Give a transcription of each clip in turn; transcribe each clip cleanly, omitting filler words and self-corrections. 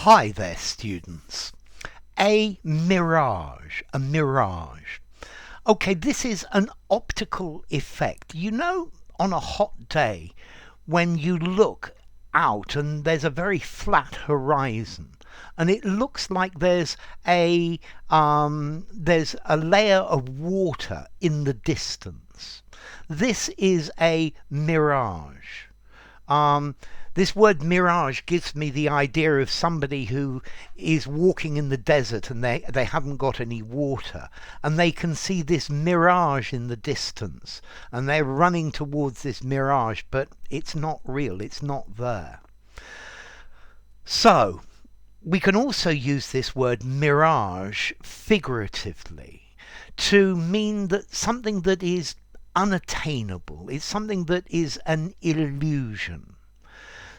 Hi there, students. A mirage. A mirage. Okay, this is an optical effect. You know, on a hot day, when you look out and there's a very flat horizon, and it looks like there's a layer of water in the distance. This is a mirage. Um, this word mirage gives me the idea of somebody who is walking in the desert and they haven't got any water and they can see this mirage in the distance and they're running towards this mirage, but it's not real, it's not there. So, we can also use this word mirage figuratively to mean that something that is unattainable, it's something that is an illusion.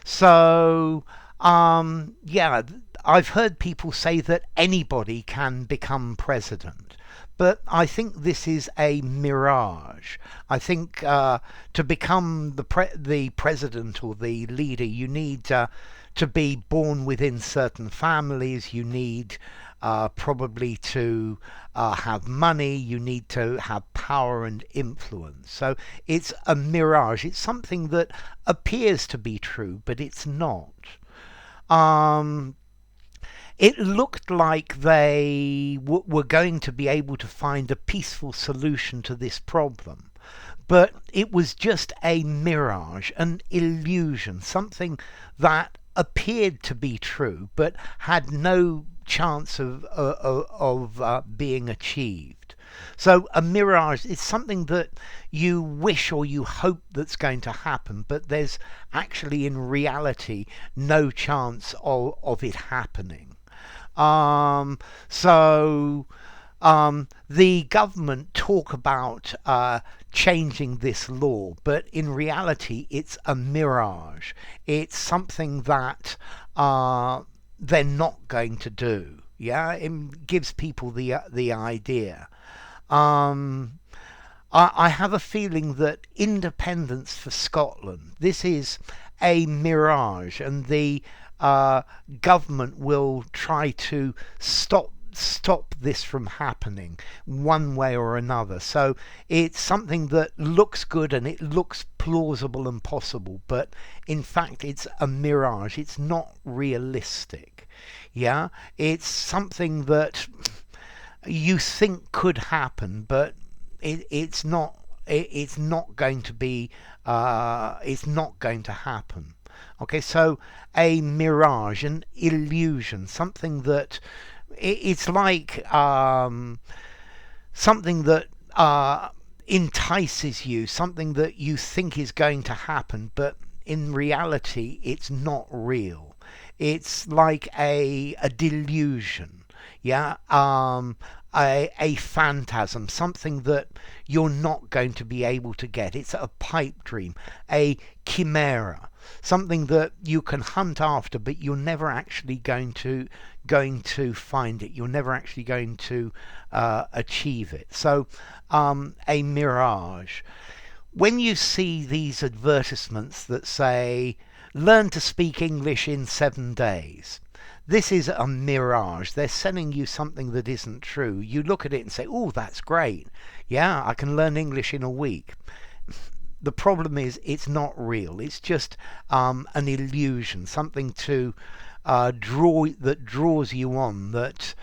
So, yeah, I've heard people say that anybody can become president. But I think this is a mirage. I think to become the president or the leader, you need to be born within certain families. You need probably to have money. You need to have power and influence. So it's a mirage. It's something that appears to be true, but it's not. It looked like they were going to be able to find a peaceful solution to this problem. But it was just a mirage, an illusion, something that appeared to be true but had no chance of being achieved. So a mirage is something that you wish or you hope that's going to happen, but there's actually in reality no chance of it happening. So the government talk about changing this law, but in reality it's a mirage. It's something that they're not going to do. Yeah, it gives people the idea. I have a feeling that independence for Scotland, this is a mirage, and the government will try to stop this from happening one way or another. So it's something that looks good and it looks plausible and possible, but in fact it's a mirage. It's not realistic. Yeah, it's something that you think could happen, but it's not. It's not going to be. It's not going to happen. Okay, so a mirage, an illusion, something that it's like something that entices you, something that you think is going to happen, but in reality it's not real. It's like a delusion. Yeah, a phantasm, something that you're not going to be able to get. It's a pipe dream, a chimera, something that you can hunt after, but you're never actually going to find it. You're never actually going to achieve it. So a mirage. When you see these advertisements that say learn to speak English in 7 days, this is a mirage. They're selling you something that isn't true. You look at it and say, oh, that's great. Yeah, I can learn English in a week. The problem is it's not real. It's just an illusion, something to draws you on, that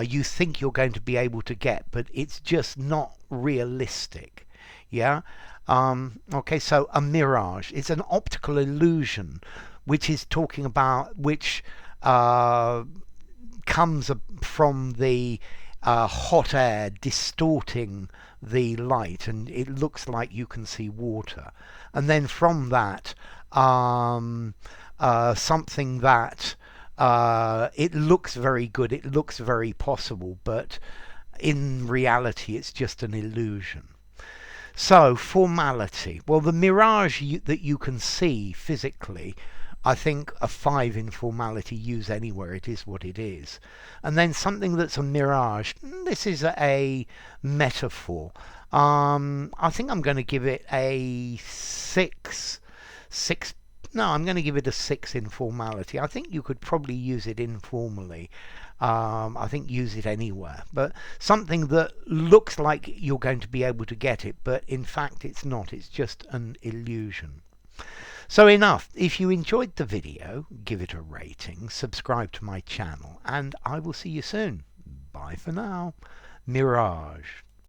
you think you're going to be able to get, but it's just not realistic. Yeah. Okay, so a mirage. It's an optical illusion, which is talking about which comes from the hot air distorting the light, and it looks like you can see water. And then from that, something that it looks very good, it looks very possible, but in reality it's just an illusion. So, formality. Well, the mirage that you can see physically, I think a 5 in formality, use anywhere, it is what it is. And then something that's a mirage, this is a metaphor. I think I'm going to give it a 6, No, I'm going to give it a 6 in formality. I think you could probably use it informally. I think use it anywhere. But something that looks like you're going to be able to get it, but in fact it's not. It's just an illusion. So enough. If you enjoyed the video, give it a rating, subscribe to my channel, and I will see you soon. Bye for now. Mirage.